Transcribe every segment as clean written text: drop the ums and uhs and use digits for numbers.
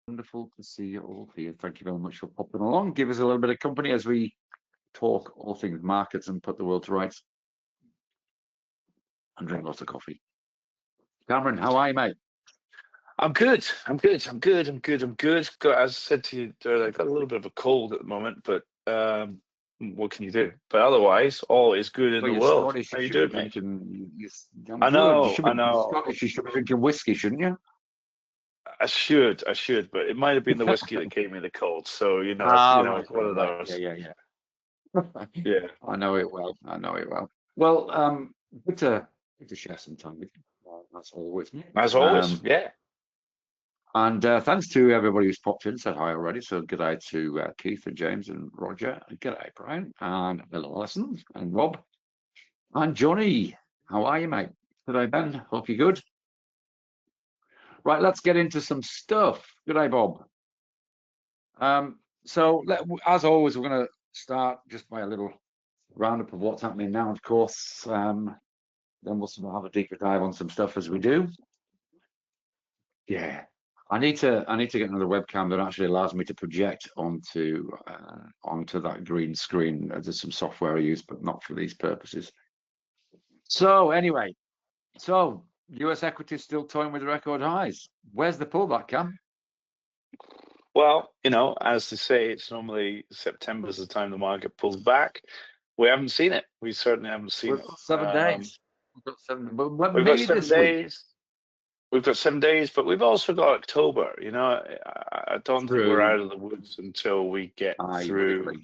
Wonderful to see you all here. Thank you very much for popping along. Give us a little bit of company as we talk all things markets and put the world to rights and drink lots of coffee. Cameron, how are you, mate? I'm good. I'm good. Got, as I said to you earlier, I've got a little bit of a cold at the moment, but what can you do? But otherwise, all is good in Well, the you're world. Scottish. How You you should be doing, mate? drinking. I'm I good. You know, should I be know. Scottish. You should be drinking whiskey, shouldn't you? I should, but it might have been the whiskey that gave me the cold. So Right, it's one of right. those. Yeah. Yeah, I know it well. I know it well. Well, good to share some time with you, as always. as always. Yeah. And thanks to everybody who's popped in, said hi already. So good day to Keith and James and Roger. And good day, Brian and Bill Allison and Rob and Johnny. How are you, mate? Today, Ben. Hope you're good. Right, let's get into some stuff. Good day, Bob. So as always, we're going to start just by a little roundup of what's happening now. Of course, then we'll sort of have a deeper dive on some stuff as we do. Yeah, I need to get another webcam that actually allows me to project onto that green screen. There's some software I use, but not for these purposes. So anyway, US equities still toying with record highs. Where's the pullback, Cam? Well, as they say, it's normally September's the time the market pulls back. We haven't seen it. We certainly haven't seen it. 7 days. We've got 7. But We've got maybe 7 this days. week. We've got 7 days, but we've also got October. I don't think we're out of the woods until we get through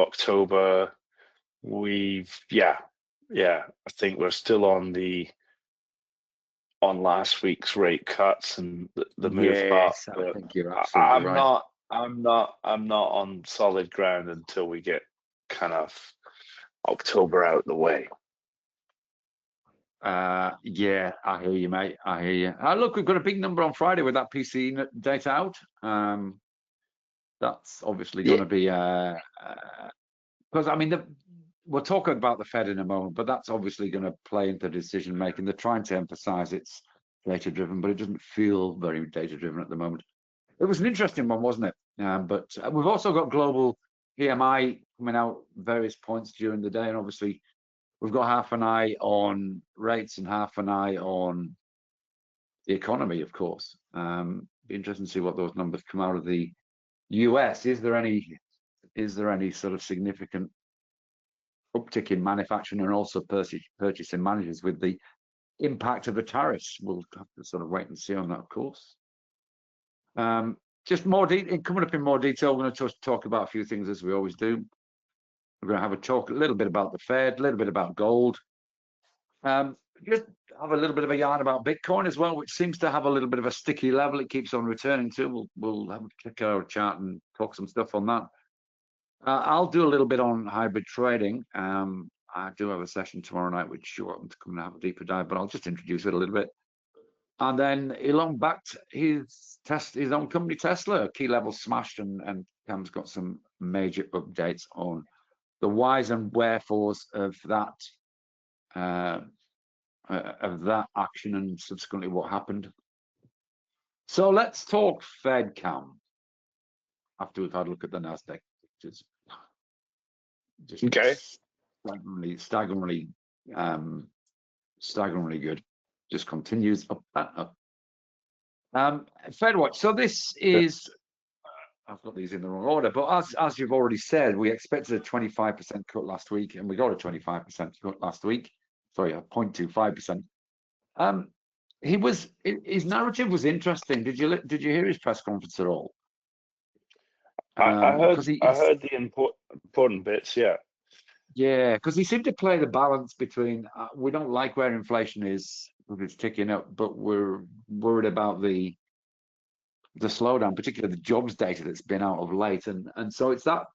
October. I think we're still on last week's rate cuts and the move up. I think you're absolutely right. I'm not on solid ground until we get kind of October out of the way. Yeah, I hear you, mate. I hear you. Look, we've got a big number on Friday with that PC data out. That's obviously going to be because I mean we'll talk about the Fed in a moment, but that's obviously going to play into decision making. They're trying to emphasize it's data driven, but it doesn't feel very data driven at the moment. It was an interesting one, wasn't it? But we've also got global PMI coming out various points during the day, and obviously we've got half an eye on rates and half an eye on the economy, of course. Be interesting to see what those numbers come out of the US. Is there any sort of significant uptick in manufacturing and also purchasing managers with the impact of the tariffs? We'll have to sort of wait and see on that, of course. Just more coming up in more detail. We're going to talk about a few things as we always do. We're going to have a little bit about the Fed, a little bit about gold. Just have a little bit of a yarn about Bitcoin as well, which seems to have a little bit of a sticky level. It keeps on returning to. We'll have a check our chart and talk some stuff on that. I'll do a little bit on hybrid trading. I do have a session tomorrow night, which you're welcome to come and have a deeper dive, but I'll just introduce it a little bit. And then Elon backed his own company, Tesla. Key level smashed, and Cam's got some major updates on the whys and wherefores of that action and subsequently what happened. So let's talk Fed, Cam. After we've had a look at the Nasdaq, which is just staggeringly good. Just continues up and up. Fed watch. So this is. I've got these in the wrong order, but as you've already said, we expected a 25% cut last week, and we got a 25% cut last week. Sorry, a 0.25%. His narrative was interesting. Did you hear his press conference at all? I heard the important bits. Yeah, because he seemed to play the balance between we don't like where inflation is because it's ticking up, but we're worried about the slowdown, particularly the jobs data that's been out of late, and so it's that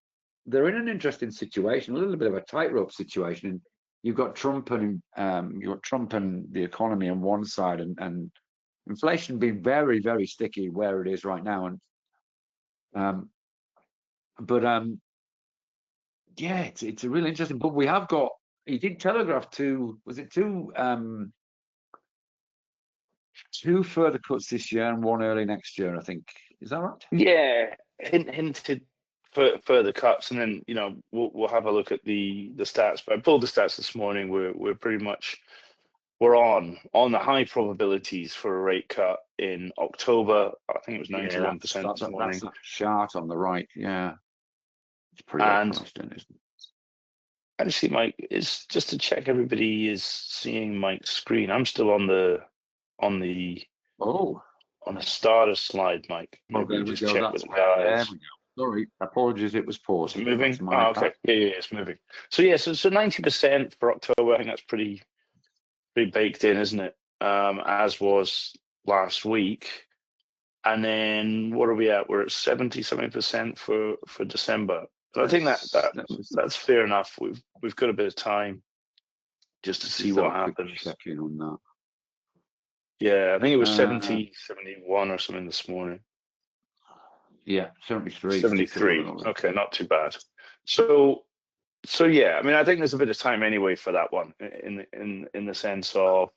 they're in an interesting situation, a little bit of a tightrope situation. And you've got Trump and the economy on one side, and inflation being very, very sticky where it is right now. And yeah, it's a really interesting. But we have got. He did telegraph two 2 further cuts this year and 1 early next year, I think. Is that right? Yeah, hinted further cuts, and then we'll have a look at the stats. But I pulled the stats this morning. We're pretty much on the high probabilities for a rate cut in October. I think it was 91% this morning. That's that chart on the right. Yeah, it's pretty And interesting, isn't it? actually, Mike, it's just to check everybody is seeing Mike's screen. I'm still on the starter slide, Mike. Maybe there we just go. check That's with the right. There guys. we go. Sorry, apologies. It was paused. Is it moving? That's my Okay. Yeah, it's moving. So yeah, so 90% for October. I think that's pretty baked in, isn't it? As was last week. And then what are we at? We're at 70% for December. So I think that's fair enough. We've got a bit of time just to see what happens. Check in on that. Yeah, I think it was 70, 71 or something this morning. Yeah, 73. 73. Okay, not too bad. So yeah, I mean, I think there's a bit of time anyway for that one in the sense of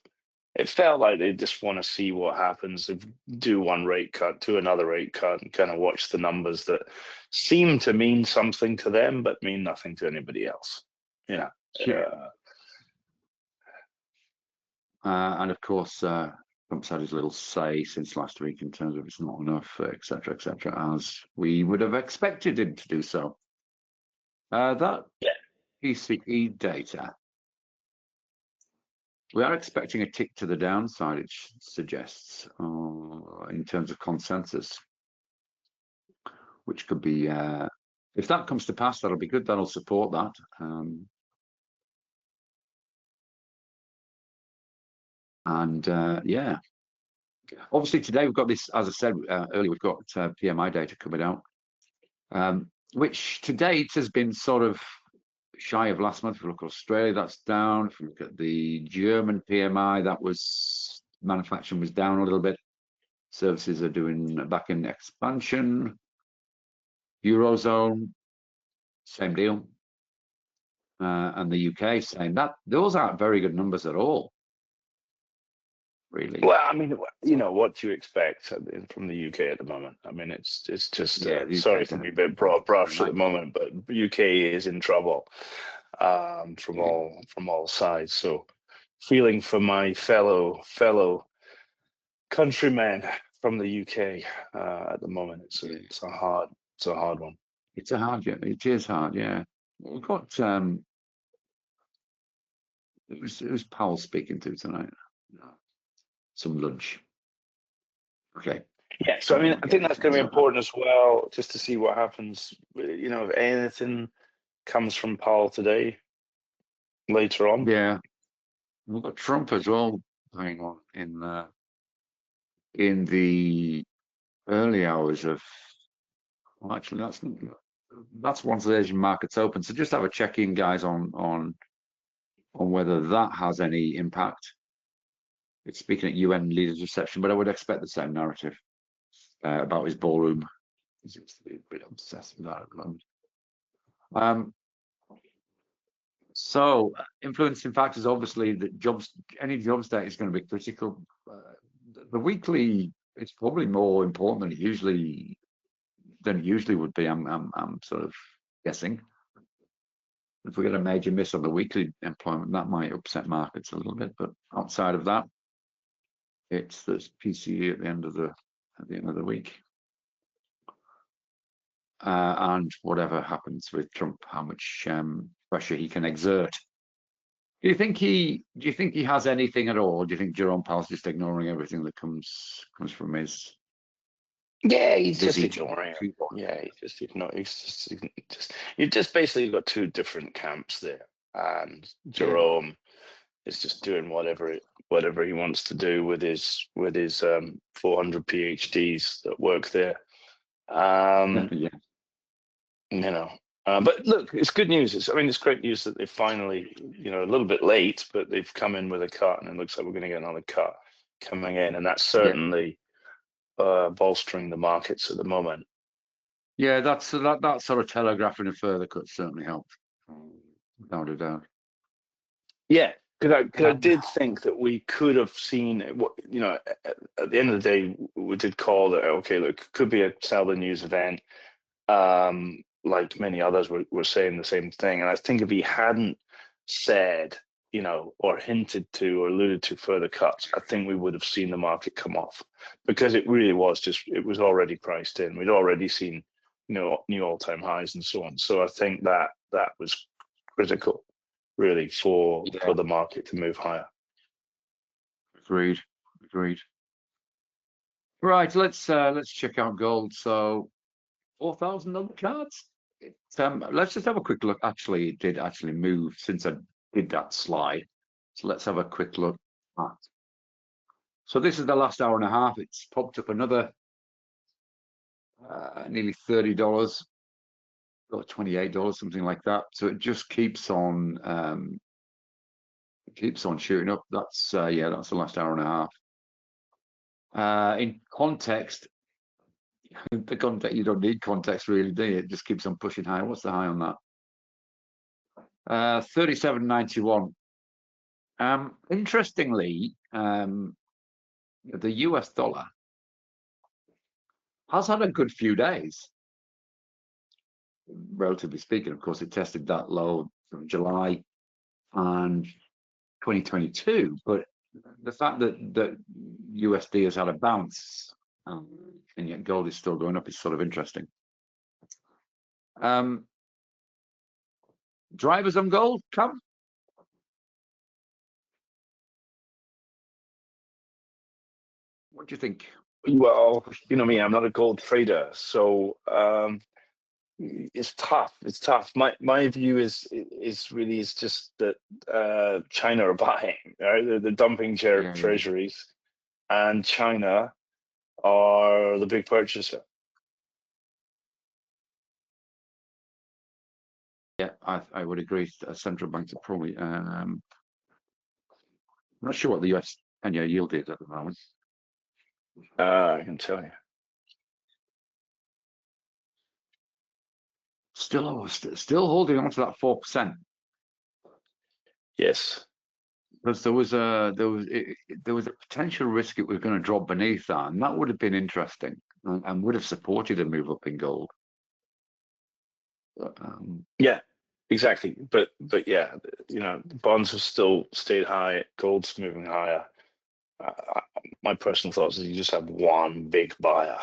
it felt like they just want to see what happens. If do one rate cut, do another rate cut, and kind of watch the numbers that seem to mean something to them, but mean nothing to anybody else. Yeah. And of course, Trump's had his little say since last week in terms of it's not enough, etc., as we would have expected him to do so. That PCE data, we are expecting a tick to the downside, it suggests, in terms of consensus, which could be, if that comes to pass, that'll be good. That'll support that. Yeah, obviously today we've got this, as I said earlier, we've got PMI data coming out, which to date has been sort of shy of last month. If we look at Australia, that's down. If we look at the German PMI, that was manufacturing was down a little bit. Services are doing back in expansion. Eurozone, same deal. And the UK saying that those aren't very good numbers at all. Really. Well, I mean, what do you expect from the UK at the moment? I mean, it's just sorry for me, a bit broad brush at the moment, but UK is in trouble from all sides. So, feeling for my fellow countrymen from the UK at the moment. It's a hard one. It's a hard, it is hard, yeah. We've got it was Powell speaking to tonight. Some lunch. Okay. Yeah, so I mean, I think that's going to be important as well, just to see what happens. If anything comes from Powell today, later on. Yeah, we've got Trump as well going on in the early hours of. Well, actually, that's once the Asian markets open. So just have a check-in, guys, on whether that has any impact. It's speaking at UN leaders reception, but I would expect the same narrative about his ballroom. He seems to be a bit obsessed with that at the moment. So influencing factors, obviously, that any jobs data is going to be critical. The weekly, it's probably more important than it usually would be. I'm sort of guessing. If we get a major miss on the weekly employment, that might upset markets a little bit. But outside of that, it's the PCE at the end of the week, and whatever happens with Trump, how much pressure he can exert. Do you think he has anything at all? Do you think Jerome Powell's just ignoring everything that comes from his? Yeah, he's just ignoring it. Yeah, he's just ignoring. You've just basically got two different camps there, and Jerome is just doing whatever he wants to do with his 400 PhDs that work there. But look, it's good news. It's great news that they finally, a little bit late, but they've come in with a cut, and it looks like we're going to get another cut coming in, and that's certainly bolstering the markets at the moment. Yeah, that sort of telegraphing a further cut certainly helps, without a doubt. Yeah, Because I did think that we could have seen what, you know, at the end of the day, we did call that, okay, look, could be a sell the news event. Like many others were saying the same thing. And I think if he hadn't said, you know, or hinted to or alluded to further cuts, I think we would have seen the market come off, because it really was just, it was already priced in. We'd already seen, you know, new all-time highs and so on. So I think that was critical, really, for the market to move higher. Agreed. Right, let's check out gold. So $4,000 cards. Let's just have a quick look. Actually, it did actually move since I did that slide. So let's have a quick look at. So this is the last hour and a half. It's popped up another nearly $30 or $28, something like that. So it just keeps on shooting up. That's that's the last hour and a half. In context, the context, you don't need context really, do you? It just keeps on pushing higher. What's the high on that? 37.91. Interestingly, the US dollar has had a good few days, relatively speaking. Of course, it tested that low from July and 2022, but the fact that USD has had a bounce and yet gold is still going up is sort of interesting. Drivers on gold, Cam? What do you think? Well, you know me, I'm not a gold trader, so it's tough. It's tough. My view is just that China are buying, right? They're dumping treasuries, and China are the big purchaser. Yeah, I would agree. Central banks are probably. I'm not sure what the US 10-year yield is at the moment. I can tell you. Still holding on to that 4%. Yes, because there was a potential risk it was going to drop beneath that, and that would have been interesting and would have supported a move up in gold. But, yeah, exactly. But yeah, you know, bonds have still stayed high. Gold's moving higher. My personal thoughts is you just have one big buyer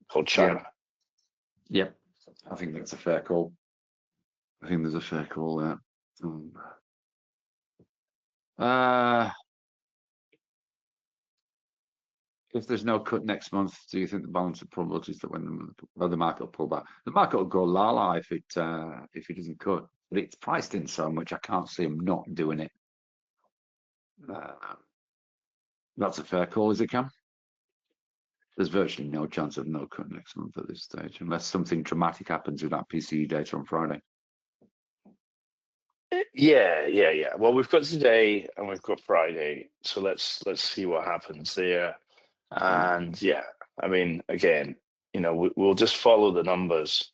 called China. Yep, I think that's a fair call. I think there's a fair call there. If there's no cut next month, do you think the balance of probabilities that when the market will pull back? The market will go la-la if it doesn't cut, but it's priced in so much I can't see them not doing it. That's a fair call, is it, Cam? There's virtually no chance of no cut next month at this stage, unless something dramatic happens with that PCE data on Friday. Yeah. Well, we've got today and we've got Friday, so let's see what happens there. And yeah, I mean, again, you know, we'll just follow the numbers.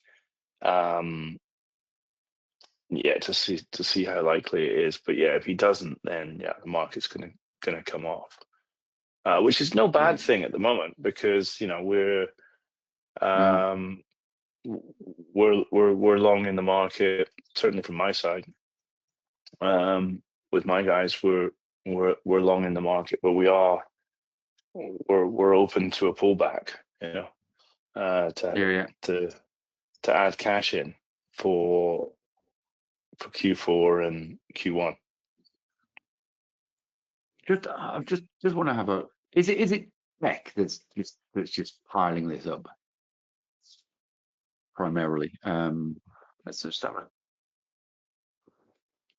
Yeah, to see how likely it is. But yeah, if he doesn't, then yeah, the market's gonna come off, which is no bad thing at the moment, because you know we're long in the market, certainly from my side. With my guys, we're long in the market, but we're open to a pullback, you know, to add cash in for Q4 and Q1. I just want to have a. Is it tech that's just piling this up primarily? Let's just have a.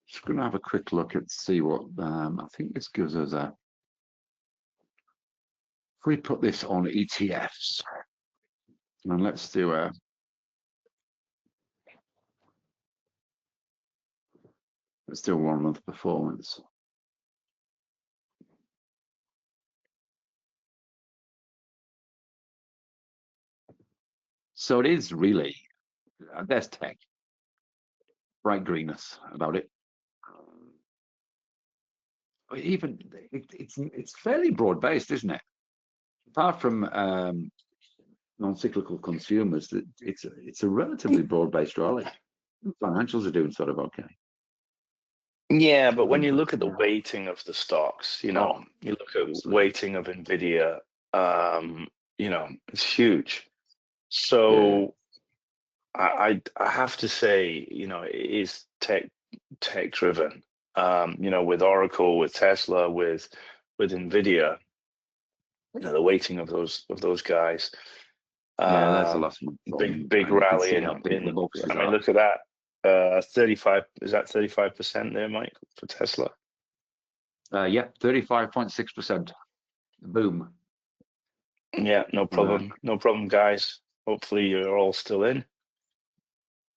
Just going to have a quick look at see what I think this gives us a. If we put this on ETFs, and let's do a. Let's do a 1 month performance. So it is really, there's tech, bright greenness about it. even it's fairly broad based, isn't it? Apart from non-cyclical consumers, it's a relatively broad based rally. Financials are doing sort of okay. Yeah, but when you look at the weighting of the stocks, you know, you look at absolutely. weighting of Nvidia, you know, it's huge. So I have to say, you know, it is tech driven. You know, with Oracle, with Tesla, with Nvidia, you know, the weighting of those guys. There's the last one. Big You can rally see how big the boxes I mean, are. look at that. 35, is that 35% there, Mike, for Tesla? Yeah, 35.6%. Boom. Yeah, no problem. No problem, guys. Hopefully you're all still in.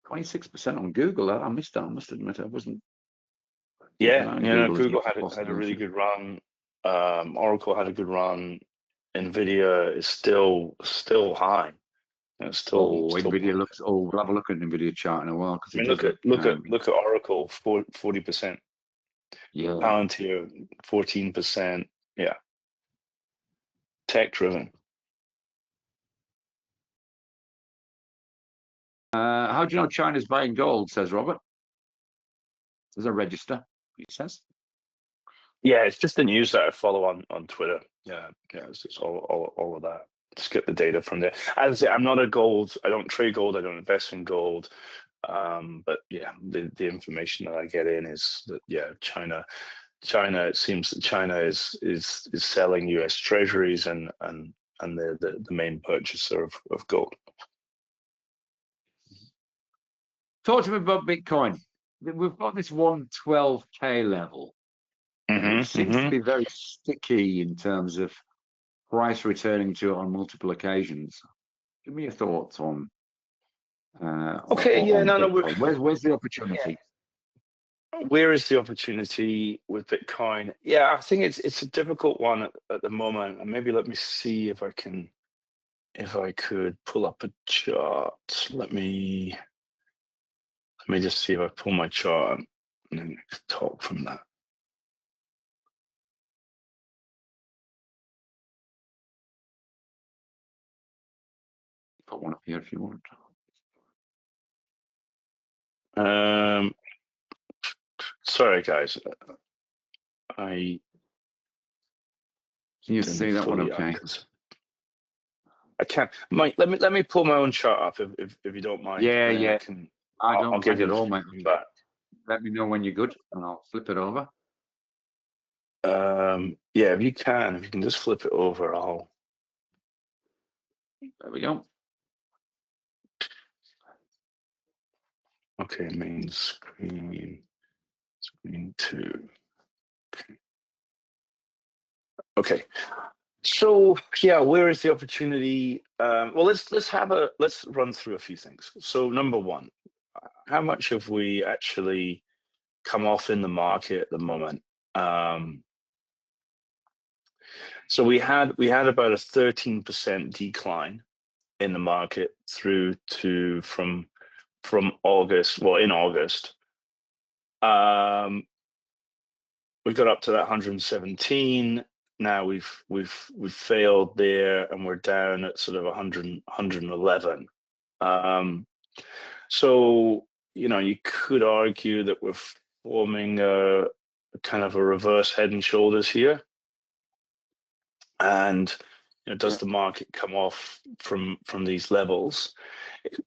26% on Google. I missed that. I must admit, I wasn't. Yeah, you know, Google as had a really possible. good run. Oracle had a good run. Nvidia is still high. It's still Nvidia looks. Oh, we'll have a look at Nvidia chart in a while because I it mean, does look. look at Oracle, 40%. Yeah. Palantir, 14%. Yeah, tech driven. How do you know China's buying gold? Says Robert. There's a register. He says. Yeah, it's just the news that I follow on Twitter. Yeah, it's just all of that. Just get the data from there. As I say, I'm not a gold. I don't trade gold. I don't invest in gold. But yeah, the information that I get in is that China. It seems that China is selling U.S. Treasuries and the main purchaser of gold. Talk to me about Bitcoin. We've got this 112K level. It seems to be very sticky in terms of price returning to it on multiple occasions. Give me your thoughts on. Okay, yeah, no, Where's the opportunity? Where is the opportunity with Bitcoin? Yeah, I think it's a difficult one at the moment. And maybe let me see if I could pull up a chart. Let me just see if I pull my chart and then talk from that. Got one up here if you want. Sorry guys, I Can you see that one? Okay. I can't. Mike, let me pull my own chart up if you don't mind. Yeah. I'll give you at all, mate. back. Let me know when you're good, and I'll flip it over. Yeah, if you can just flip it over, There we go. Okay, main screen 2. Okay. So yeah, where is the opportunity? Well, let's run through a few things. So number one, how much have we actually come off in the market at the moment? So we had about a 13% decline in the market through to from August. Well, in August, we got up to that 117. Now we've failed there, and we're down at sort of 111. So you know, you could argue that we're forming a kind of a reverse head and shoulders here. And you know, does the market come off from these levels?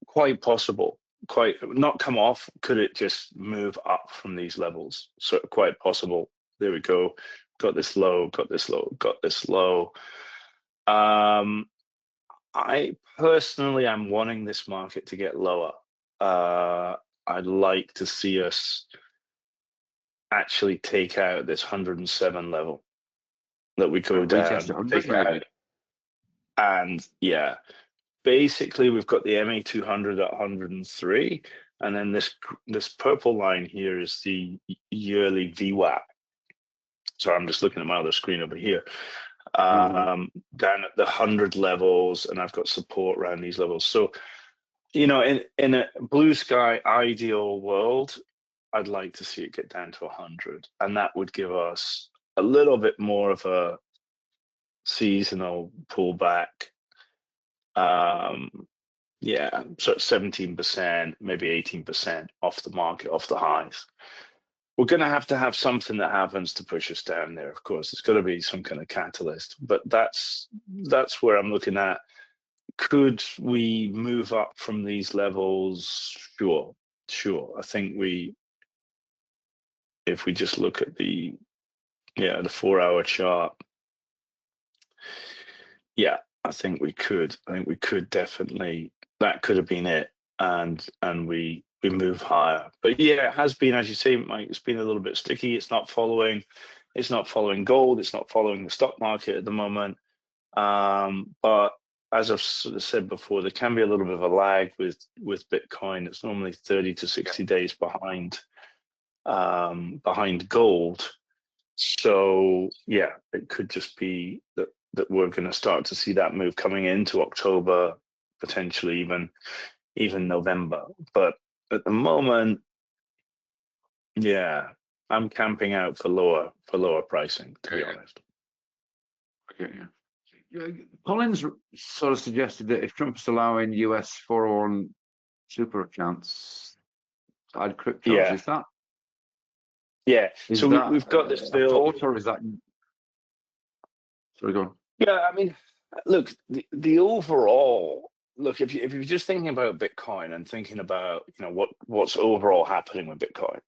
Quite possible. Quite not come off. Could it just move up from these levels? So quite possible. There we go. Got this low. Got this low. Got this low. I personally am wanting this market to get lower. I'd like to see us actually take out this 107 level, that we go down, take out. And yeah, basically we've got the MA 200 at 103, and then this purple line here is the yearly VWAP. So I'm just looking at my other screen over here. Down at the 100 levels, and I've got support around these levels. So you know, in a blue sky ideal world, I'd like to see it get down to 100, and that would give us a little bit more of a seasonal pullback. Yeah, so 17%, maybe 18% off the market, off the highs. We're going to have something that happens to push us down there. Of course, it's got to be some kind of catalyst. But that's where I'm looking at. Could we move up from these levels? Sure. I think if we just look at the 4-hour chart, yeah, I think we could definitely. That could have been it, and we move higher. But yeah, it has been, as you say, Mike, it's been a little bit sticky. It's not following gold. It's not following the stock market at the moment. But as I've sort of said before, there can be a little bit of a lag with Bitcoin. It's normally 30 to 60 days behind gold. So yeah, it could just be that we're going to start to see that move coming into October, potentially even November. But at the moment, yeah, I'm camping out for lower pricing, to be honest. Okay, yeah. Collins sort of suggested that if Trump is allowing US 401 super accounts to add cryptos, is that? Yeah. Is so that we've got this a bill, thought, or is that? Sorry, go on. Yeah, I mean, look, the overall look, if you're just thinking about Bitcoin and thinking about what's overall happening with Bitcoin,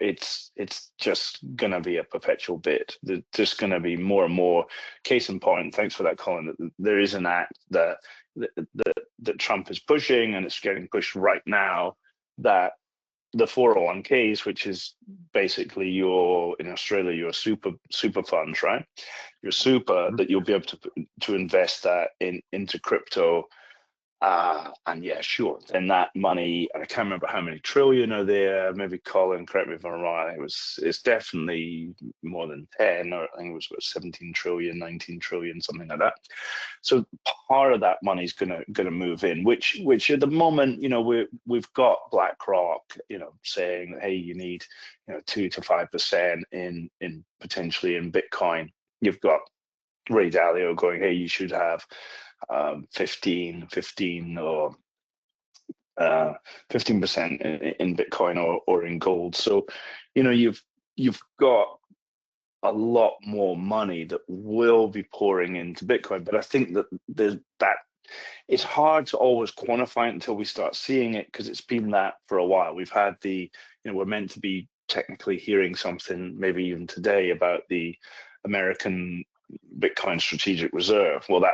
it's just gonna be a perpetual bid. There's just gonna be more and more. Case in point, thanks for that, Colin. That there is an act that Trump is pushing, and it's getting pushed right now, that the 401ks, which is basically in Australia, your super funds, right? Your super, that you'll be able to invest that into crypto. And yeah, sure. Then that money, and I can't remember how many trillion are there. Maybe Colin, correct me if I'm wrong. I think it's definitely more than 10, or I think it was about 17 trillion, 19 trillion, something like that. So part of that money is gonna move in, which at the moment, we've got BlackRock, saying that, hey, you need 2 to 5% in potentially in Bitcoin. You've got Ray Dalio going, hey, you should have 15 or 15% in Bitcoin or in gold. So, you've got a lot more money that will be pouring into Bitcoin. But I think that it's hard to always quantify it until we start seeing it, because it's been that for a while. We've had we're meant to be technically hearing something maybe even today about the American Bitcoin strategic reserve. Well,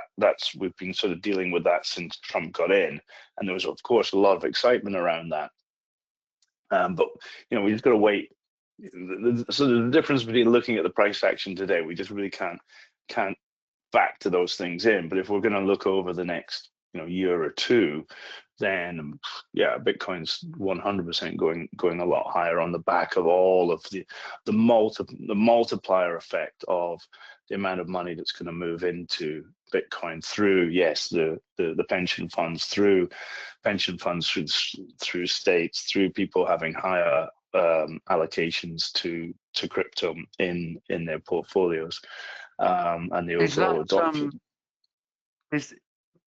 we've been sort of dealing with that since Trump got in, and there was, of course, a lot of excitement around that. But we just got to wait. So the difference between looking at the price action today, we just really can't factor those things in. But if we're going to look over the next year or two, then yeah, Bitcoin's 100% going a lot higher on the back of all of the multiplier effect of the amount of money that's going to move into Bitcoin through, yes, the pension funds, through states, through people having higher allocations to crypto in their portfolios, and the overall adoption.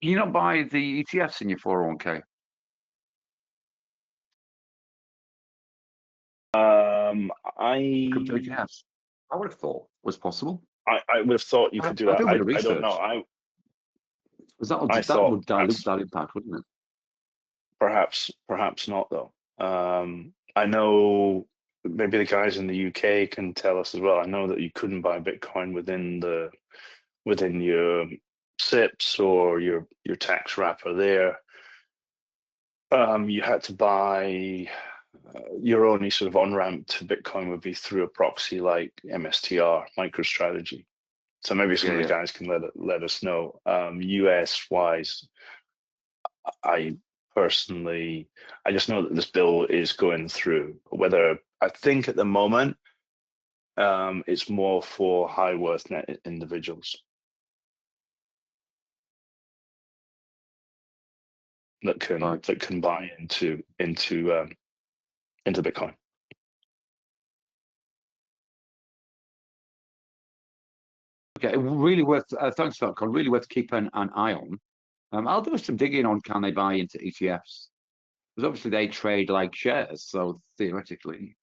You not buy the ETFs in your 401k? Crypto ETFs. I would have thought was possible. I would have thought you could do that. I don't know. That would dilute that impact, wouldn't it? Perhaps not, though. I know maybe the guys in the UK can tell us as well. I know that you couldn't buy Bitcoin within your SIPs or your tax wrapper there. You had to buy your only sort of on-ramp to Bitcoin would be through a proxy like MSTR, MicroStrategy. So maybe some of the guys can let us know. US wise, I personally, I just know that this bill is going through. Whether I think at the moment, it's more for high worth net individuals that can buy into Bitcoin. Okay, really worth. Thanks for that, Con. Really worth keeping an eye on. I'll do some digging on can they buy into ETFs, because obviously they trade like shares, so theoretically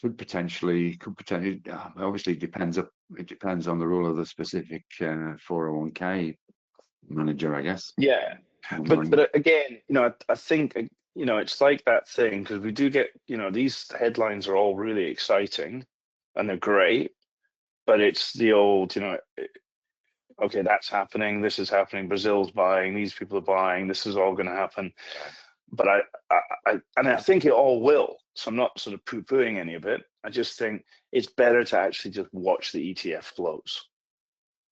could potentially. Obviously, it depends on the rule of the specific 401k manager, I guess. Yeah, but again, I think it's like that thing, because we do get these headlines are all really exciting and they're great, but it's the old okay, that's happening, this is happening, Brazil's buying, these people are buying, this is all going to happen. But I think it all will. So I'm not sort of poo-pooing any of it. I just think it's better to actually just watch the ETF flows,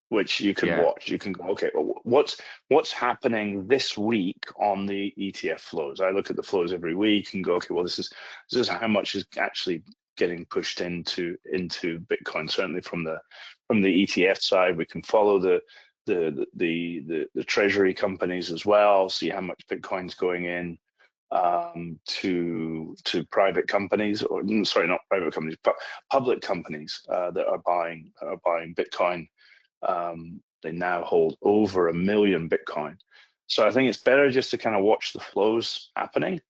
which you can watch. You can go, okay, well, what's happening this week on the ETF flows? I look at the flows every week and go, okay, well, this is how much is actually getting pushed into Bitcoin. Certainly from the ETF side, we can follow the treasury companies as well, see how much Bitcoin's going in to private companies, or sorry, not private companies, but public companies that are buying Bitcoin. They now hold over 1 million Bitcoin. So I think it's better just to kind of watch the flows happening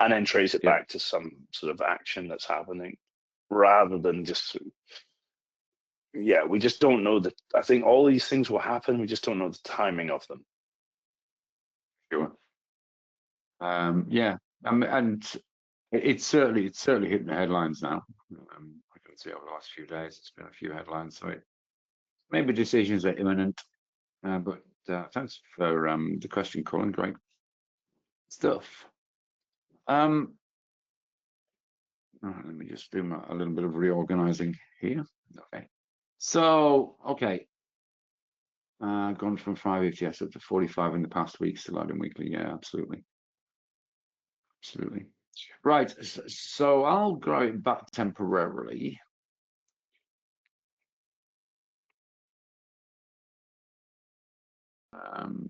and then trace it back to some sort of action that's happening, rather than just, we just don't know that. I think all these things will happen. We just don't know the timing of them. Sure. And it's certainly hitting the headlines now. I can see over the last few days, it's been a few headlines, so maybe decisions are imminent. But thanks for the question, Colin. Great stuff. Let me just do a little bit of reorganizing here. Okay. So, gone from 5 ETFs up to 45 in the past week, still adding weekly. Yeah, absolutely. Absolutely. Right. So I'll grow it back temporarily.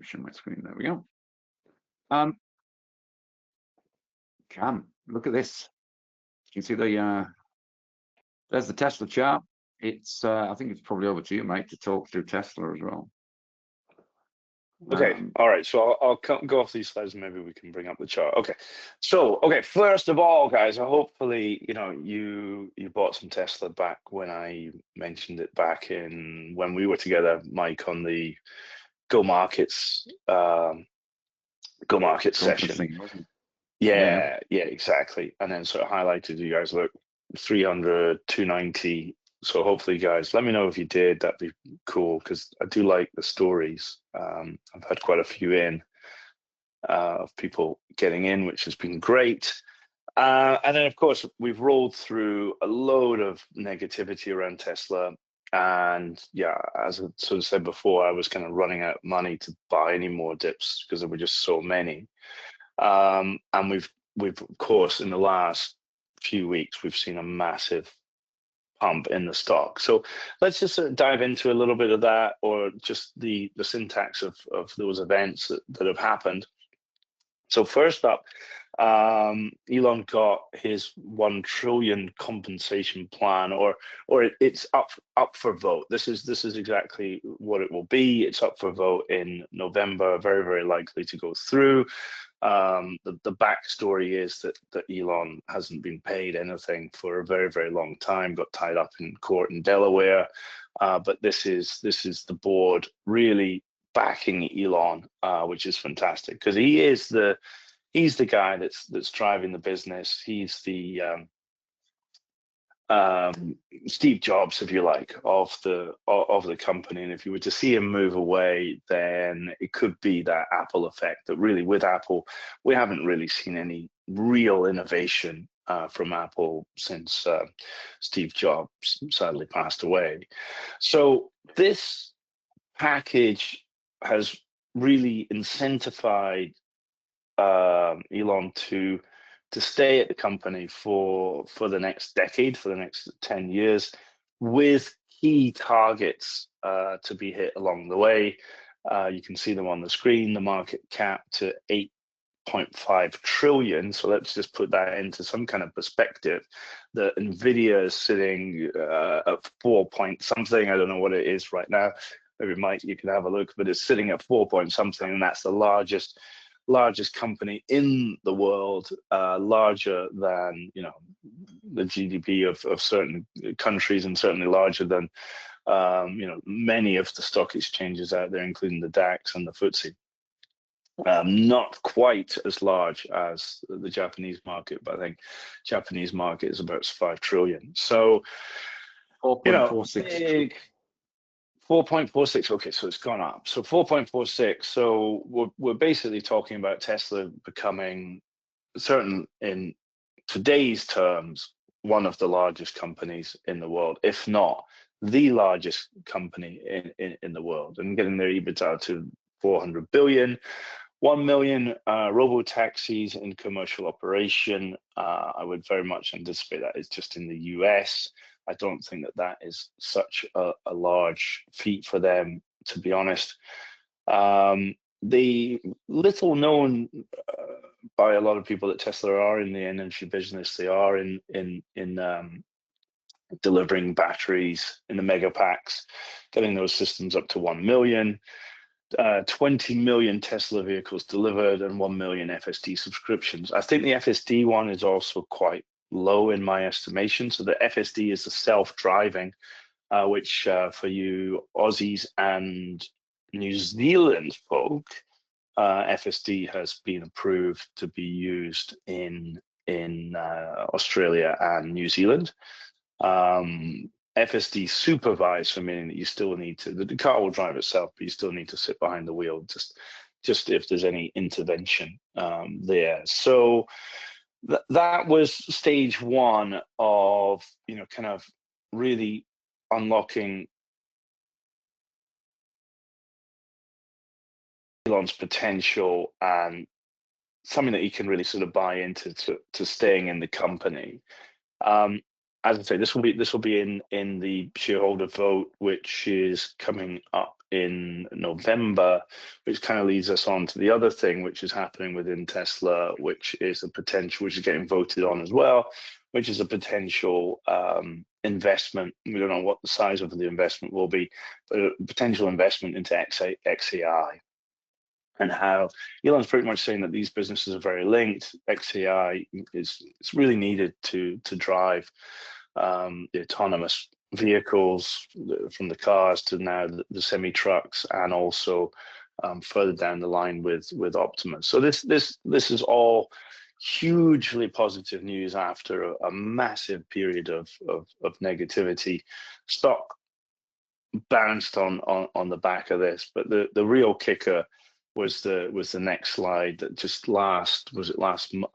Show my screen. There we go. Cam, look at this. You can see there's the Tesla chart. It's I think it's probably over to you, mate, to talk through Tesla as well. Okay, all right. So I'll go off these slides and maybe we can bring up the chart. Okay, so first of all, guys, hopefully you bought some Tesla back when I mentioned it back in when we were together, Mike, on the Go Markets session. Thing, wasn't it? Yeah, exactly. And then sort of highlighted you guys, look, 300, 290. So hopefully, guys, let me know if you did. That'd be cool, because I do like the stories. I've had quite a few in of people getting in, which has been great. And then, of course, we've rolled through a load of negativity around Tesla. And yeah, as I sort of said before, I was kind of running out of money to buy any more dips because there were just so many. And we've of course, in the last few weeks, we've seen a massive pump in the stock. So let's just sort of dive into a little bit of that, or just the syntax of those events that have happened. So first up, Elon got his 1 trillion compensation plan, or it's up for vote. This is exactly what it will be. It's up for vote in November, very, very likely to go through. The backstory is that Elon hasn't been paid anything for a very, very long time, got tied up in court in Delaware. But this is the board really backing Elon, which is fantastic, because he's the guy that's driving the business. He's the Steve Jobs, if you like, of the company. And if you were to see him move away, then it could be that Apple effect, that really with Apple, we haven't really seen any real innovation from Apple since Steve Jobs sadly passed away. So this package has really incentivized Elon to stay at the company for the next decade, for the next 10 years, with key targets to be hit along the way. You can see them on the screen. The market cap to $8 0.5 trillion. So let's just put that into some kind of perspective. The Nvidia is sitting at 4 point something. I don't know what it is right now. Maybe Mike, you can have a look, but it's sitting at 4 point something, and that's the largest company in the world, larger than the GDP of certain countries, and certainly larger than many of the stock exchanges out there, including the DAX and the FTSE. Not quite as large as the Japanese market, but I think Japanese market is about 5 trillion. So 4.46. 4.46. Okay, so it's gone up. So 4.46. So we're basically talking about Tesla becoming, certain in today's terms, one of the largest companies in the world, if not the largest company in the world, and getting their EBITDA to 400 billion. 1 million robo-taxis in commercial operation. I would very much anticipate that is just in the US. I don't think that is such a large feat for them, to be honest. The little known by a lot of people that Tesla are in the energy business. They are in delivering batteries in the mega packs, getting those systems up to 1 million. 20 million Tesla vehicles delivered and 1 million FSD subscriptions. I think the FSD one is also quite low in my estimation. So the FSD is the self-driving, which for you Aussies and New Zealand folk, FSD has been approved to be used in Australia and New Zealand. FSD supervised, meaning that you still need to, the car will drive itself, but you still need to sit behind the wheel, just if there's any intervention there. So that was stage one of, kind of really unlocking Elon's potential and something that you can really sort of buy into to staying in the company. As I say, this will be in the shareholder vote, which is coming up in November, which kind of leads us on to the other thing which is happening within Tesla, which is a potential, which is getting voted on as well, which is a potential investment. We don't know what the size of the investment will be, but a potential investment into XAI. And how Elon's pretty much saying that these businesses are very linked. XAI is really needed to drive the autonomous vehicles, from the cars to now the semi trucks, and also further down the line with Optimus. So this is all hugely positive news after a massive period of negativity. Stock bounced on the back of this, but the real kicker was the next slide. That just last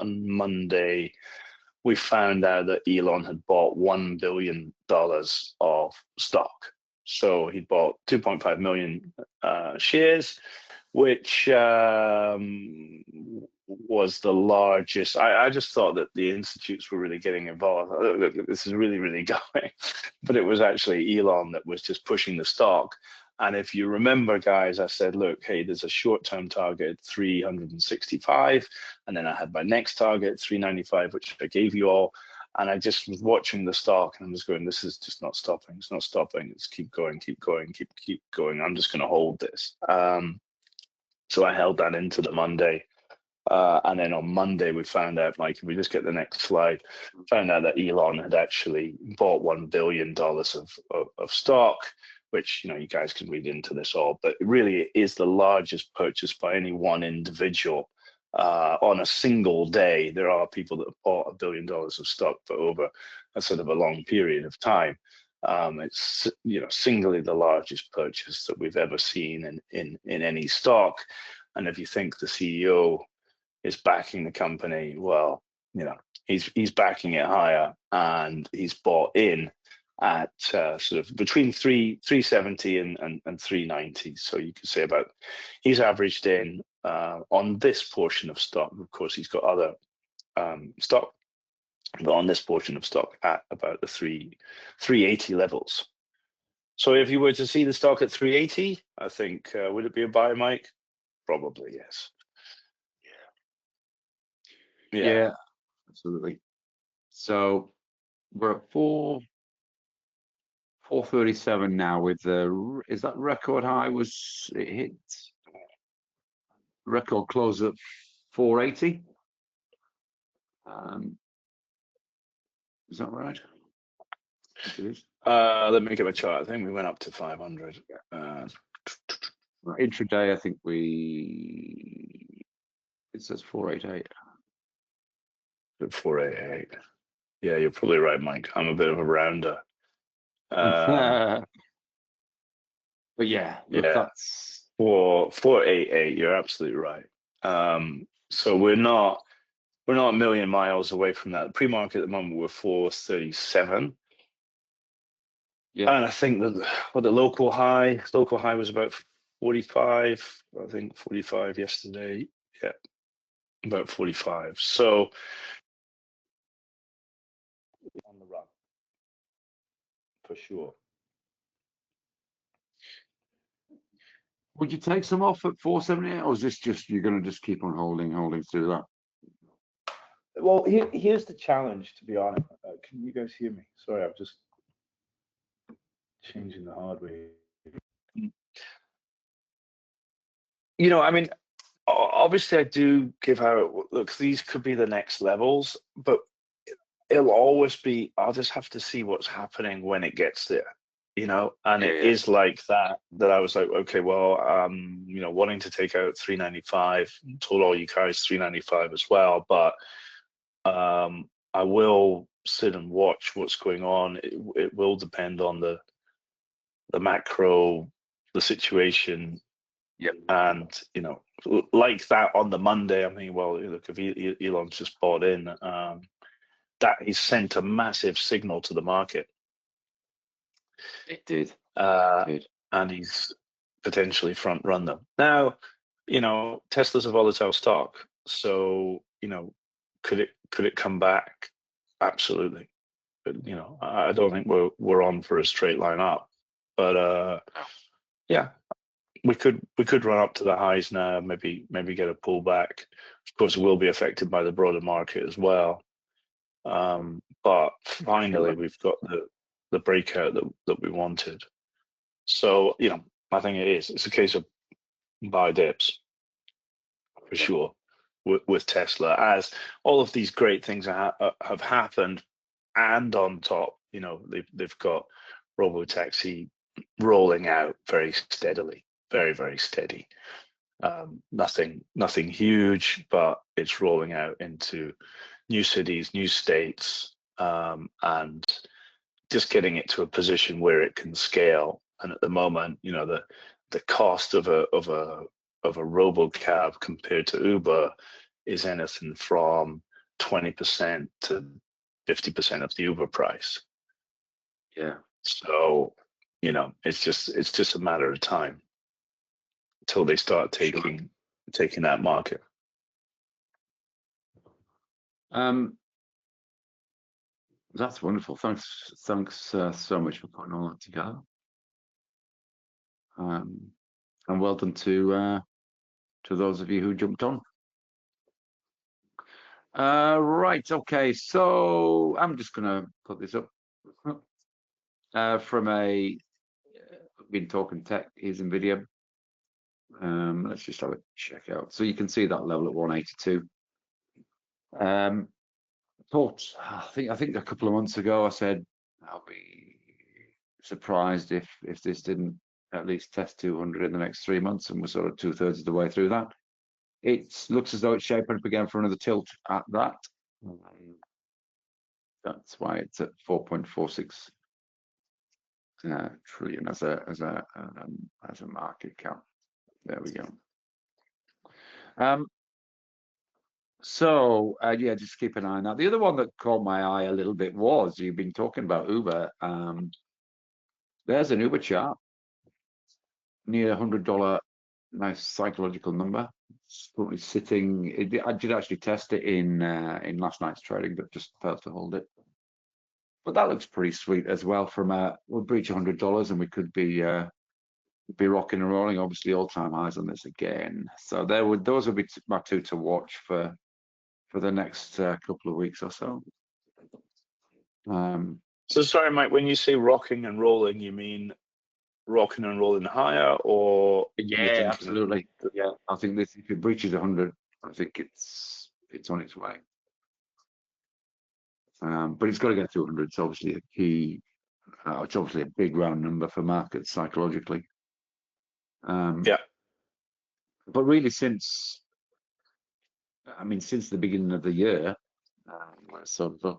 Monday, we found out that Elon had bought $1 billion of stock. So he bought 2.5 million shares, which was the largest. I just thought that the institutes were really getting involved. Look, this is really going, but it was actually Elon that was just pushing the stock. And if you remember, guys, I said, look, hey, there's a short-term target, 365, and then I had my next target, 395, which I gave you all. And I just was watching the stock and I was going, this is just not stopping. It's not stopping. It's keep going. I'm just going to hold this. So I held that into the Monday. And then on Monday, we found out, Mike, if we just get the next slide, found out that Elon had actually bought $1 billion of stock, which, you guys can read into this all, but really it is the largest purchase by any one individual on a single day. There are people that have bought $1 billion of stock for over a sort of a long period of time. It's singly the largest purchase that we've ever seen in any stock. And if you think the CEO is backing the company, well, he's backing it higher, and he's bought in at sort of between 370 and 390. So you could say he's averaged in on this portion of stock. Of course, he's got other stock, but on this portion of stock at about the 380 levels. So if you were to see the stock at 380, I think would it be a buy, Mike? Probably yes. Yeah, absolutely. So we're at 437 now with the, is that record high? Was it hit record close at 480? Is that right? I think it is. Let me get my chart. I think we went up to 500. Intraday, I think it says 488. 488. Yeah, you're probably right, Mike. I'm a bit of a rounder. But yeah, look, Yeah. that's 488. You're absolutely right. So we're not a million miles away from that. The pre-market at the moment we're 437. yeah. And I think that the local high was about 45. I think 45 yesterday. Yeah, about 45. So on the run for sure. Would you take some off at 478, or is this just you're going to just keep on holding through that? Well, here's the challenge, to be honest. Can you guys hear me? Sorry, I'm just changing the hardware. I mean, obviously I do give out, look, these could be the next levels, but it'll always be, I'll just have to see what's happening when it gets there, and it is like that I was like, okay, well, wanting to take out 395, told all you guys 395 as well, but I will sit and watch what's going on. It will depend on the macro, the situation. Yep. And like that on the Monday, I mean, well, look, if Elon's just bought in, that he sent a massive signal to the market. It did. And he's potentially front run them. Now, Tesla's a volatile stock, so could it come back? Absolutely. But I don't think we're on for a straight line up. But yeah, we could run up to the highs now, maybe get a pullback. Of course, it will be affected by the broader market as well. But finally, we've got the breakout that we wanted. So I think it's a case of buy dips for sure with Tesla, as all of these great things have happened, and on top, they've got robotaxi rolling out very steadily, very, very steady. Nothing huge, but it's rolling out into new cities, new states, and just getting it to a position where it can scale. And at the moment, the cost of a robocab compared to Uber is anything from 20% to 50% of the Uber price. Yeah. So it's just a matter of time until they start taking that market. That's wonderful. Thanks so much for putting all that together. And well done to those of you who jumped on. Right. Okay. So I'm just gonna put this up from a. Been talking tech. Here's Nvidia. Let's just have a check out. So you can see that level at 182. I think a couple of months ago I said I'll be surprised if this didn't at least test 200 in the next 3 months, and we're sort of 2/3 of the way through that. It looks as though it's shaping up again for another tilt at that. That's why it's at 4.46 trillion as a market cap. There we go. So yeah, just keep an eye on that. The other one that caught my eye a little bit was, you've been talking about Uber. There's an Uber chart near $100, nice psychological number. It's currently sitting. I did actually test it in last night's trading, but just failed to hold it. But that looks pretty sweet as well. We'll breach $100 and we could be rocking and rolling. Obviously, all-time highs on this again. So those would be my two to watch for the next couple of weeks or so. So sorry, Mike, when you say rocking and rolling, you mean rocking and rolling higher, or Yeah, absolutely. Yeah, I think this, if it breaches 100, I think it's on its way. But it's got to get to 100. It's obviously a key. It's obviously a big round number for markets psychologically. Yeah. But really, since the beginning of the year, sort of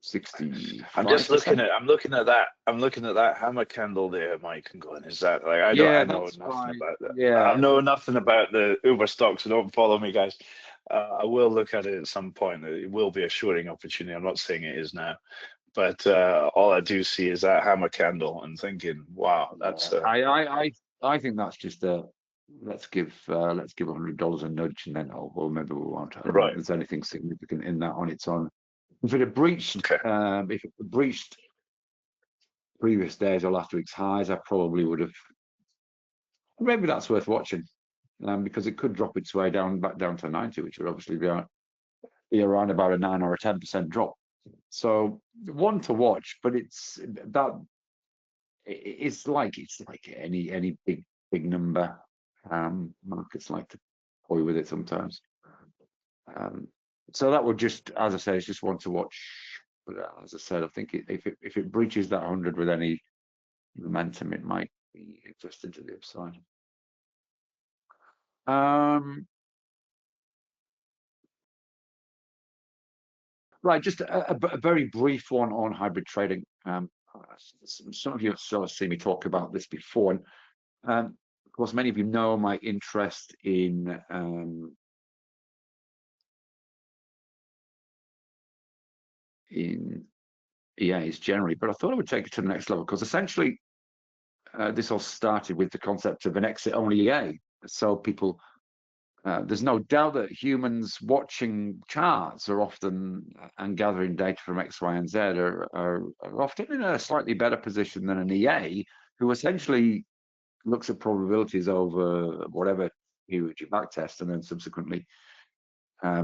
65%. I'm looking at that hammer candle there, Mike, and going, is that like, I know that's nothing right. about that. Yeah, I know nothing about the Uber stock, so don't follow me, guys. I will look at it at some point. It will be a shorting opportunity. I'm not saying it is now, but all I do see is that hammer candle and thinking, wow, that's I think that's just let's give $100 a nudge, and then maybe we won't. I don't think there's anything significant in that on its own. If it had breached, if it had breached previous days or last week's highs, I probably would have. Maybe that's worth watching, because it could drop its way back down to 90, which would obviously be around about a 9 or a 10% drop. So one to watch, but it's like any big number. Markets like to toy with it sometimes. So that would just, as I say, it's just one to watch. But as I said, I think if it breaches that 100 with any momentum, it might be interesting to the upside. Right, just a very brief one on hybrid trading. Some of you have sort of seen me talk about this before, and of course, many of you know my interest in EAs generally, but I thought I would take it to the next level, because essentially this all started with the concept of an exit-only EA. So people, there's no doubt that humans watching charts are often and gathering data from X, Y, and Z are often in a slightly better position than an EA, who essentially looks at probabilities over whatever period you backtest, and then subsequently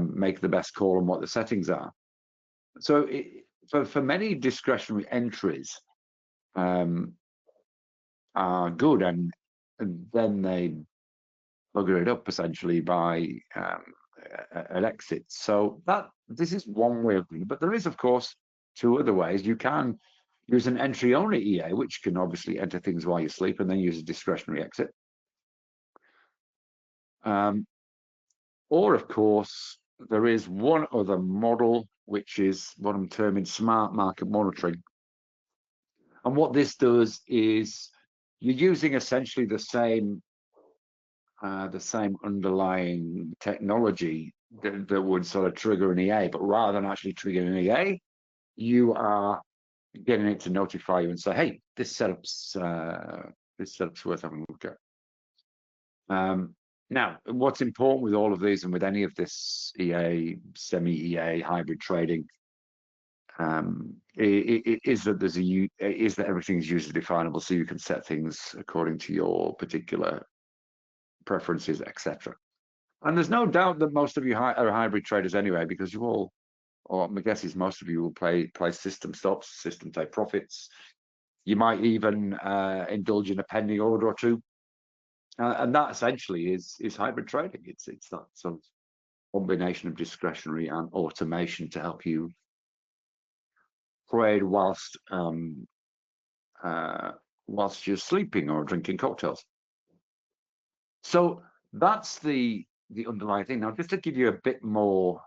make the best call on what the settings are. So for many, discretionary entries are good, and then they bugger it up essentially by an exit. So this is one way of doing it, but there is, of course, two other ways. You can use an entry-only EA, which can obviously enter things while you sleep, and then use a discretionary exit. Or, of course, there is one other model, which is what I'm terming smart market monitoring. And what this does is you're using essentially the same underlying technology that would sort of trigger an EA, but rather than actually triggering an EA, you are getting it to notify you and say, hey, this setup's worth having a look at. Now, what's important with all of these and with any of this EA, semi-EA, hybrid trading, is that everything is user definable, so you can set things according to your particular preferences, etc. And there's no doubt that most of you are hybrid traders anyway, because you all, or my guess is most of you will play system stops, system take profits. You might even indulge in a pending order or two. And that essentially is hybrid trading. It's that sort of combination of discretionary and automation to help you trade whilst you're sleeping or drinking cocktails. So that's the underlying thing. Now, just to give you a bit more,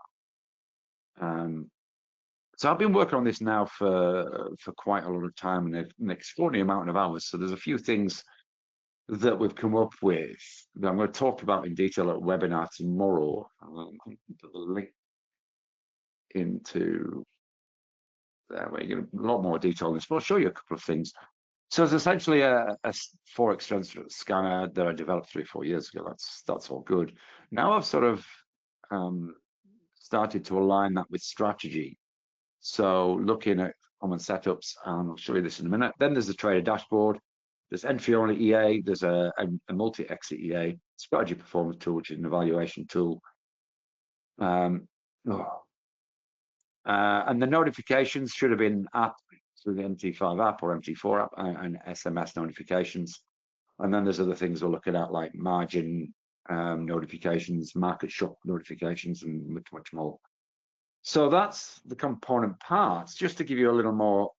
so I've been working on this now for quite a lot of time, and an extraordinary amount of hours. So there's a few things that we've come up with that I'm going to talk about in detail at a webinar tomorrow. I'll put the link into there where you get a lot more detail on this, but I'll show you a couple of things. So it's essentially a forex transfer scanner that I developed 3 or 4 years ago. That's all good. Now I've sort of started to align that with strategy. So looking at common setups, and I'll show you this in a minute. Then there's the trader dashboard. There's entry-only EA. There's a multi-exit EA, strategy performance tool, which is an evaluation tool. And the notifications should have been app through the MT5 app or MT4 app and SMS notifications. And then there's other things we're looking at like margin notifications, market shock notifications, and much more. So that's the component parts. Just to give you a little more,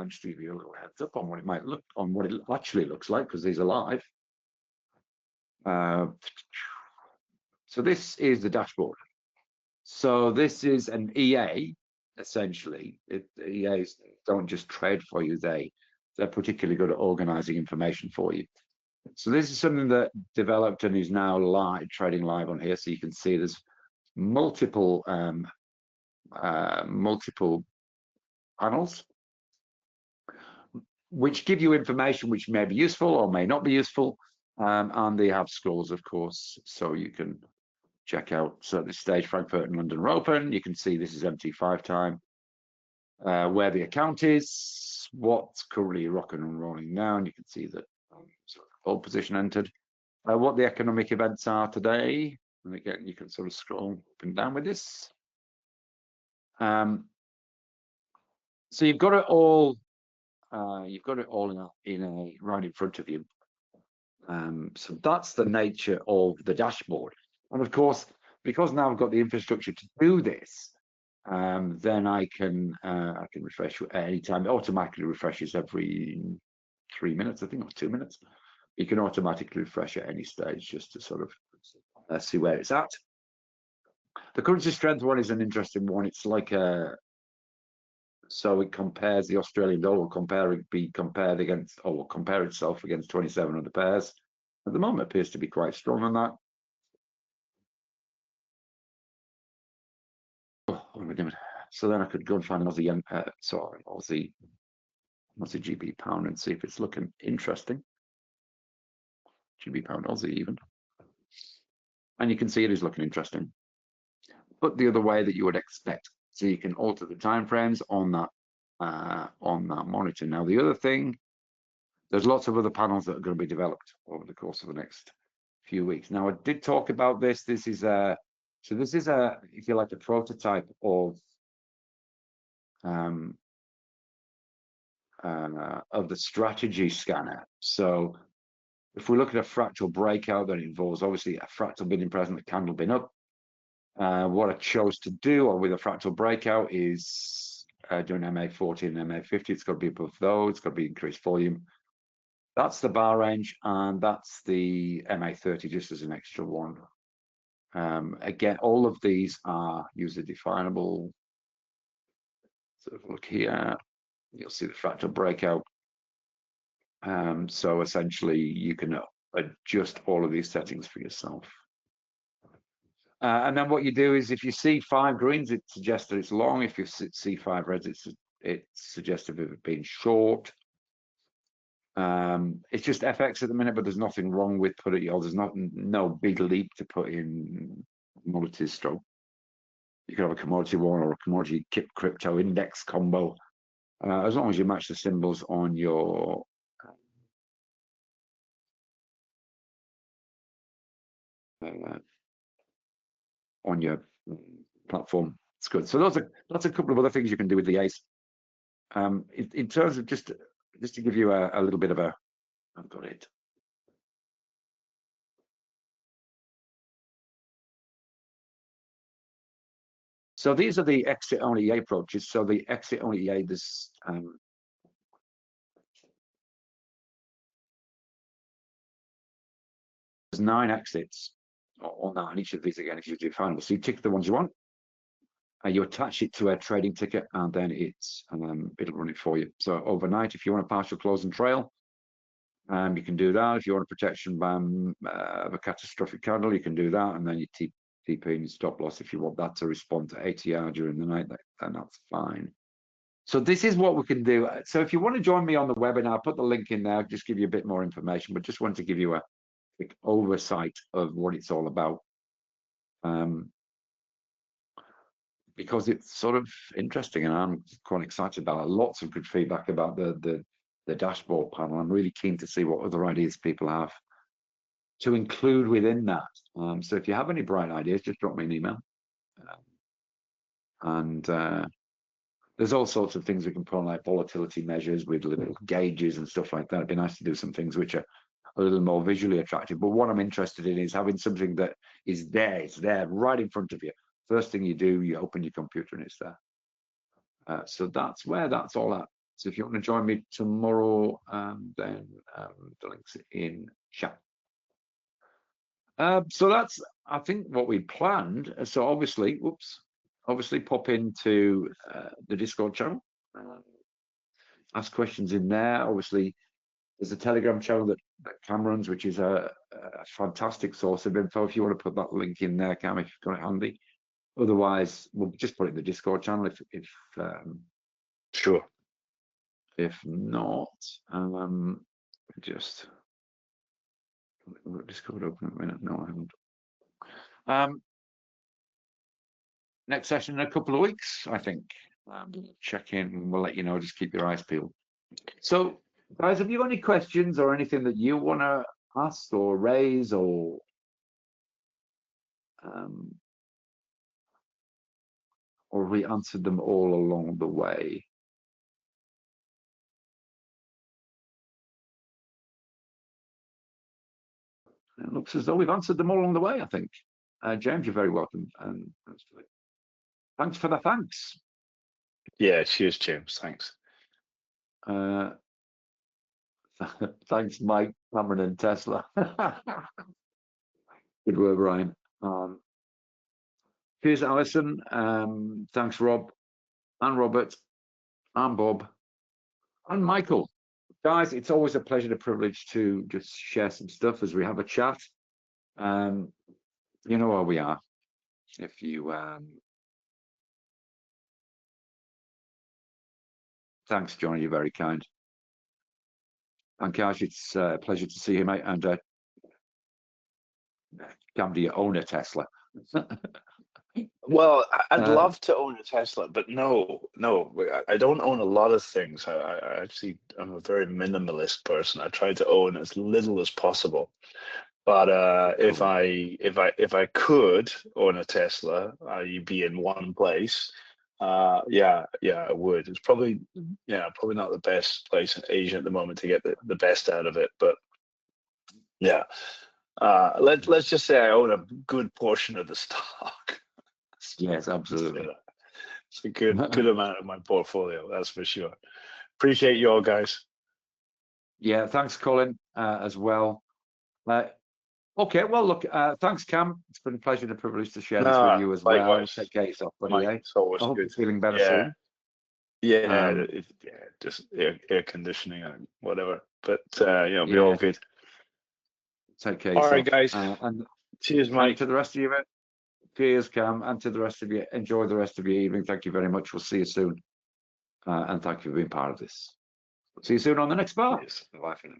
just to give you a little heads up on what it might look, on what it actually looks like, because these are live. So this is the dashboard. So this is an EA, essentially. EAs don't just trade for you; they're particularly good at organizing information for you. So this is something that developed and is now live, trading live on here. So you can see there's multiple panels which give you information which may be useful or may not be useful, and they have scores, of course, so you can check out. So at this stage, Frankfurt and London are open. You can see this is MT5 time, where the account is, what's currently rocking and rolling now, and you can see that old position entered. What the economic events are today, and again, you can sort of scroll up and down with this. So you've got it all. You've got it all right in front of you. So that's the nature of the dashboard. And of course, because now I've got the infrastructure to do this, then I can refresh at any time. It automatically refreshes every 3 minutes, I think, or 2 minutes. You can automatically refresh at any stage just to sort of see where it's at. The currency strength one is an interesting one. It's like so it compares the Australian dollar, will be compared against, or will compare itself against 27 other pairs. At the moment, it appears to be quite strong on that. So then I could go and find Aussie GB pound and see if it's looking interesting. GB pound Aussie even. And you can see it is looking interesting, but the other way that you would expect. So you can alter the time frames on that monitor. Now the other thing, there's lots of other panels that are going to be developed over the course of the next few weeks. Now I did talk about this. This is if you like, a prototype of the strategy scanner. So if we look at a fractal breakout, that involves obviously a fractal bidding present, the candle been up. What I chose to do with a fractal breakout is doing MA40 and MA50. It's got to be above those. It's got to be increased volume. That's the bar range, and that's the MA30 just as an extra one. Again, all of these are user definable. So if we look here, you'll see the fractal breakout. So essentially, you can adjust all of these settings for yourself. And then what you do is, if you see 5 greens, it suggests that it's long. If you see 5 reds, it's suggestive of it being short. It's just FX at the minute, but there's nothing wrong with putting. There's no big leap to put in commodities stroke. You can have a commodity one or a commodity crypto index combo, as long as you match the symbols on your platform. It's good. So that's a couple of other things you can do with the ACE. In terms of just to give you a little bit of a, I've got it. So these are the exit-only EA approaches. So the exit-only EA, there's 9 exits on that, and each of these again is usually definable. So you tick the ones you want, you attach it to a trading ticket, and then it'll run it for you. So overnight, if you want a partial close and trail, you can do that. If you want a protection of a catastrophic candle, you can do that, and then you TP and stop loss if you want that to respond to ATR during the night, then that's fine. So this is what we can do. So if you want to join me on the webinar, I'll put the link in there, just give you a bit more information, but just want to give you a quick oversight of what it's all about. Because it's sort of interesting, and I'm quite excited about it. Lots of good feedback about the the dashboard panel. I'm really keen to see what other ideas people have to include within that. So if you have any bright ideas, just drop me an email. There's all sorts of things we can put on, like volatility measures with little gauges and stuff like that. It'd be nice to do some things which are a little more visually attractive. But what I'm interested in is having something that is there. It's there right in front of you. First thing you do, you open your computer and it's there. So that's where that's all at. So if you want to join me tomorrow, then the link's in chat. So that's, I think, what we planned. So obviously pop into the Discord channel, ask questions in there. Obviously, there's a Telegram channel that Cam runs, which is a fantastic source of info. If you want to put that link in there, Cam, if you've got it handy. Otherwise, we'll just put it in the Discord channel if sure. If not, just Discord open a minute. No, I haven't. Next session in a couple of weeks, I think. Check in. We'll let you know. Just keep your eyes peeled. So, guys, have you got any questions or anything that you want to ask or raise, or we answered them all along the way? It looks as though we've answered them all along the way, I think. James, you're very welcome. Thanks for the thanks. Yeah, cheers, James. Thanks. Thanks, Mike, Cameron, and Tesla. Good work, Brian. Cheers, Alison. Thanks, Rob, and Robert, and Bob, and Michael. Guys, it's always a pleasure and a privilege to just share some stuff as we have a chat. You know where we are. If you thanks, John, you're very kind. And Cash, it's a pleasure to see you, mate. And Cam, do you own a Tesla? Well, I'd love to own a Tesla, but no, I don't own a lot of things. I actually, I'm a very minimalist person. I try to own as little as possible. But if I could own a Tesla, you'd be in one place. Yeah, I would. It's probably not the best place in Asia at the moment to get the best out of it. But yeah, let's just say I own a good portion of the stock. Yes, absolutely. It's a good amount of my portfolio, that's for sure. Appreciate you all, guys. Yeah, thanks, Colin, as well. Okay, well, look, thanks, Cam. It's been a pleasure and a privilege to share this with you as likewise. well. Take care of yourself, buddy. It's always I hope good. you're feeling better soon. Yeah, just air conditioning and whatever. But be all good. Take care of yourself. All right, guys. And cheers, Mike. And to the rest of you, cheers, Cam. And to the rest of you, enjoy the rest of your evening. Thank you very much. We'll see you soon. And thank you for being part of this. See you soon on the next bar. Yes. Bye for now.